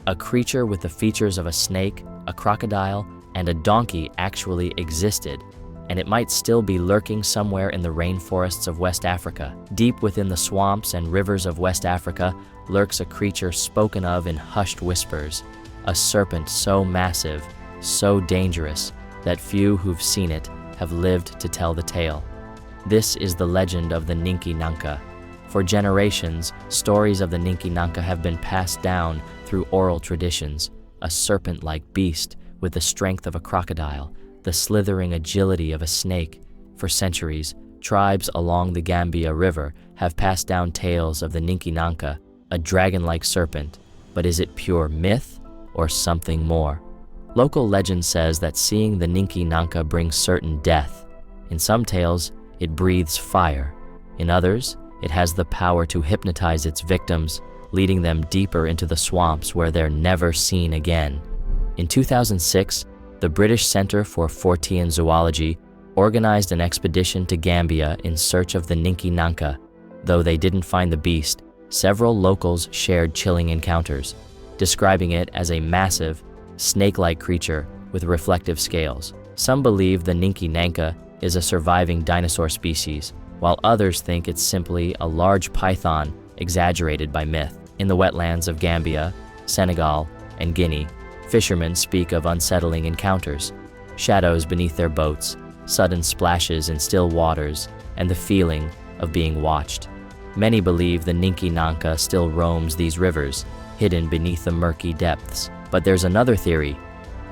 A creature with the features of a snake, a crocodile, and a donkey actually existed, and it might still be lurking somewhere in the rainforests of West Africa. Deep within the swamps and rivers of West Africa lurks a creature spoken of in hushed whispers, a serpent so massive, so dangerous, that few who've seen it have lived to tell the tale. This is the legend of the Ninki Nanka. For generations, stories of the Ninki Nanka have been passed down through oral traditions, a serpent-like beast with the strength of a crocodile, the slithering agility of a snake. For centuries, tribes along the Gambia River have passed down tales of the Ninki Nanka, a dragon-like serpent. But is it pure myth or something more? Local legend says that seeing the Ninki Nanka brings certain death. In some tales, it breathes fire. In others, it has the power to hypnotize its victims, leading them deeper into the swamps where they're never seen again. In 2006, the British Centre for Fortean Zoology organized an expedition to Gambia in search of the Ninki Nanka. Though they didn't find the beast, several locals shared chilling encounters, describing it as a massive, snake-like creature with reflective scales. Some believe the Ninki Nanka is a surviving dinosaur species, while others think it's simply a large python exaggerated by myth. In the wetlands of Gambia, Senegal, and Guinea, fishermen speak of unsettling encounters, shadows beneath their boats, sudden splashes in still waters, and the feeling of being watched. Many believe the Ninki Nanka still roams these rivers, hidden beneath the murky depths. But there's another theory,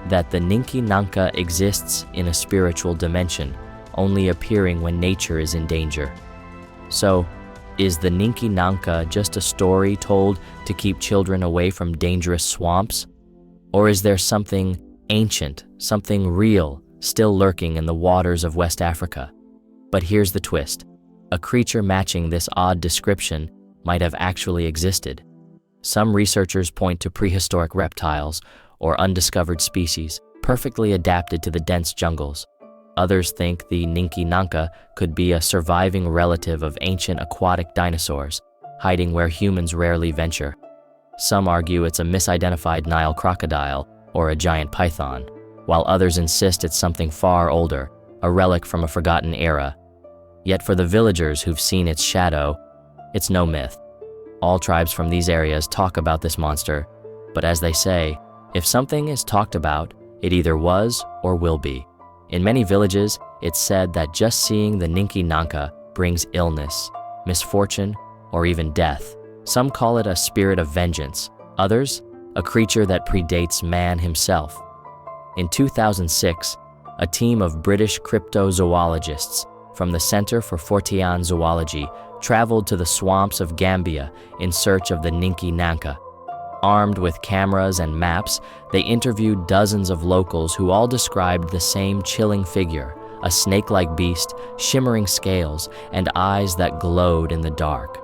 that the Ninki Nanka exists in a spiritual dimension, only appearing when nature is in danger. So, is the Ninki Nanka just a story told to keep children away from dangerous swamps? Or is there something ancient, something real, still lurking in the waters of West Africa? But here's the twist. A creature matching this odd description might have actually existed. Some researchers point to prehistoric reptiles or undiscovered species, perfectly adapted to the dense jungles. Others think the Ninki Nanka could be a surviving relative of ancient aquatic dinosaurs, hiding where humans rarely venture. Some argue it's a misidentified Nile crocodile or a giant python, while others insist it's something far older, a relic from a forgotten era. Yet for the villagers who've seen its shadow, it's no myth. All tribes from these areas talk about this monster, but as they say, if something is talked about, it either was or will be. In many villages, it's said that just seeing the Ninki Nanka brings illness, misfortune, or even death. Some call it a spirit of vengeance, others, a creature that predates man himself. In 2006, a team of British cryptozoologists from the Centre for Fortean Zoology traveled to the swamps of Gambia in search of the Ninki Nanka. Armed with cameras and maps, they interviewed dozens of locals who all described the same chilling figure, a snake-like beast, shimmering scales, and eyes that glowed in the dark.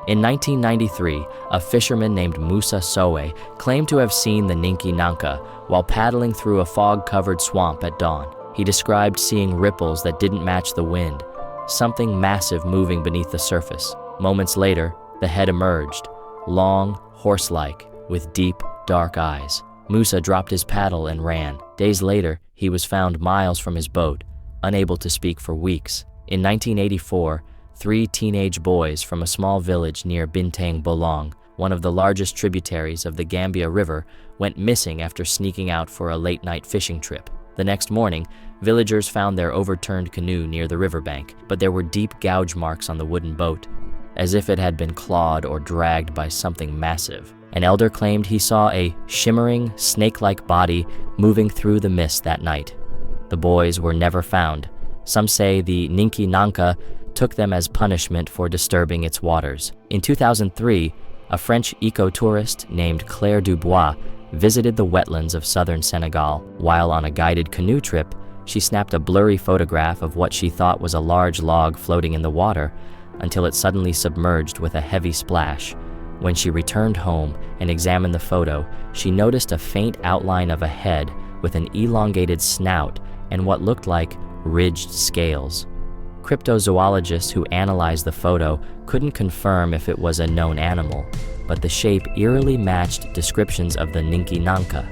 In 1993, a fisherman named Musa Sowe claimed to have seen the Ninki Nanka while paddling through a fog-covered swamp at dawn. He described seeing ripples that didn't match the wind, something massive moving beneath the surface. Moments later, the head emerged, long, horse-like, with deep, dark eyes. Musa dropped his paddle and ran. Days later, he was found miles from his boat, unable to speak for weeks. In 1984, 3 teenage boys from a small village near Bintang Bolong, one of the largest tributaries of the Gambia River, went missing after sneaking out for a late-night fishing trip. The next morning, villagers found their overturned canoe near the riverbank, but there were deep gouge marks on the wooden boat, as if it had been clawed or dragged by something massive. An elder claimed he saw a shimmering, snake-like body moving through the mist that night. The boys were never found. Some say the Ninki Nanka took them as punishment for disturbing its waters. In 2003, a French eco-tourist named Claire Dubois visited the wetlands of southern Senegal. While on a guided canoe trip, she snapped a blurry photograph of what she thought was a large log floating in the water until it suddenly submerged with a heavy splash. When she returned home and examined the photo, she noticed a faint outline of a head with an elongated snout and what looked like ridged scales. Cryptozoologists who analyzed the photo couldn't confirm if it was a known animal, but the shape eerily matched descriptions of the Ninki Nanka.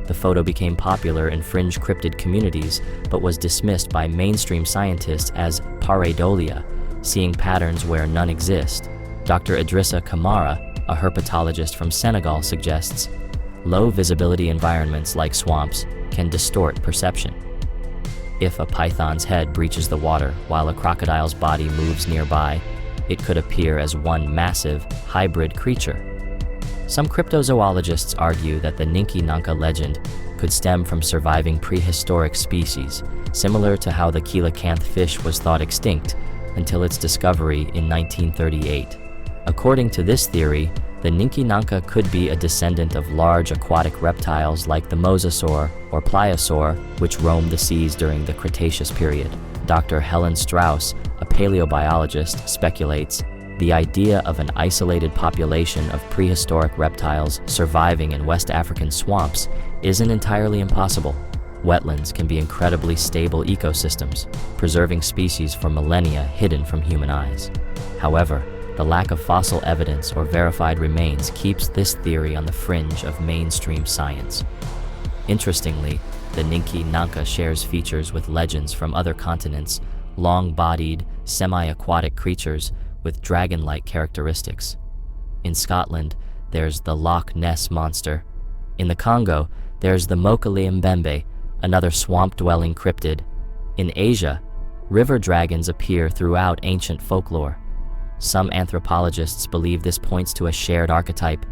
The photo became popular in fringe cryptid communities, but was dismissed by mainstream scientists as pareidolia, seeing patterns where none exist. Dr. Idrissa Kamara, a herpetologist from Senegal, suggests low visibility environments like swamps can distort perception. If a python's head breaches the water while a crocodile's body moves nearby, it could appear as one massive, hybrid creature. Some cryptozoologists argue that the Ninki Nanka legend could stem from surviving prehistoric species, similar to how the coelacanth fish was thought extinct until its discovery in 1938. According to this theory, the Ninki Nanka could be a descendant of large aquatic reptiles like the mosasaur or pliosaur, which roamed the seas during the Cretaceous period. Dr. Helen Strauss, a paleobiologist, speculates the idea of an isolated population of prehistoric reptiles surviving in West African swamps isn't entirely impossible. Wetlands can be incredibly stable ecosystems, preserving species for millennia hidden from human eyes. However, the lack of fossil evidence or verified remains keeps this theory on the fringe of mainstream science. Interestingly, the Ninki Nanka shares features with legends from other continents, long-bodied, semi-aquatic creatures with dragon-like characteristics. In Scotland, there's the Loch Ness monster. In the Congo, there's the Mokele Mbembe, another swamp-dwelling cryptid. In Asia, river dragons appear throughout ancient folklore. Some anthropologists believe this points to a shared archetype.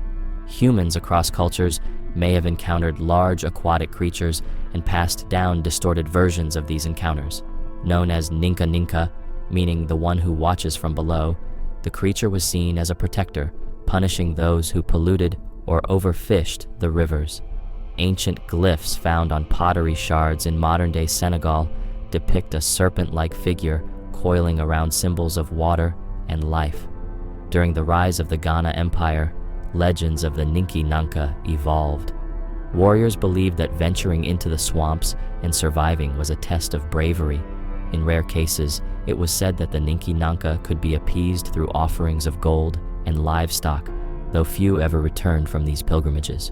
Humans across cultures may have encountered large aquatic creatures and passed down distorted versions of these encounters. Known as Ninka Ninka, meaning the one who watches from below, the creature was seen as a protector, punishing those who polluted or overfished the rivers. Ancient glyphs found on pottery shards in modern-day Senegal depict a serpent-like figure coiling around symbols of water and life. During the rise of the Ghana Empire, legends of the Ninki Nanka evolved. Warriors believed that venturing into the swamps and surviving was a test of bravery. In rare cases, it was said that the Ninki Nanka could be appeased through offerings of gold and livestock, though few ever returned from these pilgrimages.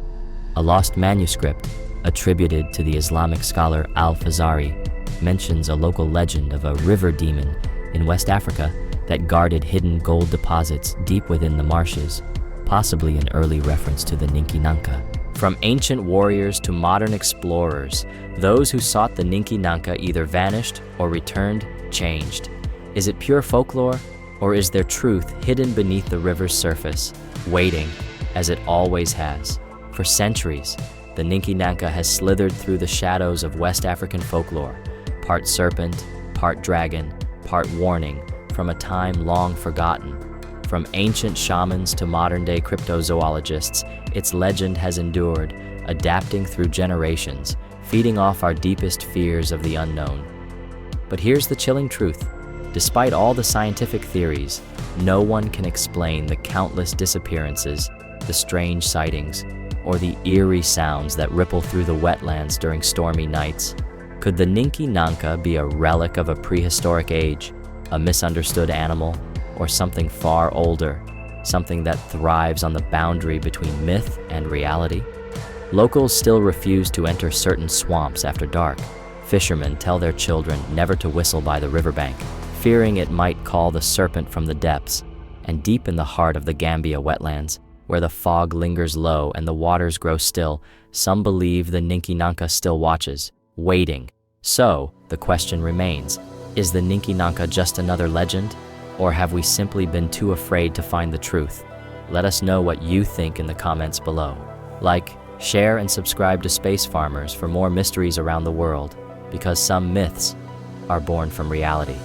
A lost manuscript, attributed to the Islamic scholar Al-Fazari, mentions a local legend of a river demon in West Africa that guarded hidden gold deposits deep within the marshes, possibly an early reference to the Ninki Nanka. From ancient warriors to modern explorers, those who sought the Ninki Nanka either vanished or returned changed. Is it pure folklore, or is there truth hidden beneath the river's surface, waiting, as it always has? For centuries, the Ninki Nanka has slithered through the shadows of West African folklore, part serpent, part dragon, part warning, from a time long forgotten. From ancient shamans to modern-day cryptozoologists, its legend has endured, adapting through generations, feeding off our deepest fears of the unknown. But here's the chilling truth. Despite all the scientific theories, no one can explain the countless disappearances, the strange sightings, or the eerie sounds that ripple through the wetlands during stormy nights. Could the Ninki Nanka be a relic of a prehistoric age, a misunderstood animal, or something far older, something that thrives on the boundary between myth and reality? Locals still refuse to enter certain swamps after dark. Fishermen tell their children never to whistle by the riverbank, fearing it might call the serpent from the depths. And deep in the heart of the Gambia wetlands, where the fog lingers low and the waters grow still, some believe the Ninki Nanka still watches, waiting. So, the question remains, is the Ninki Nanka just another legend? Or have we simply been too afraid to find the truth? Let us know what you think in the comments below. Like, share, and subscribe to Space Farmers for more mysteries around the world, because some myths are born from reality.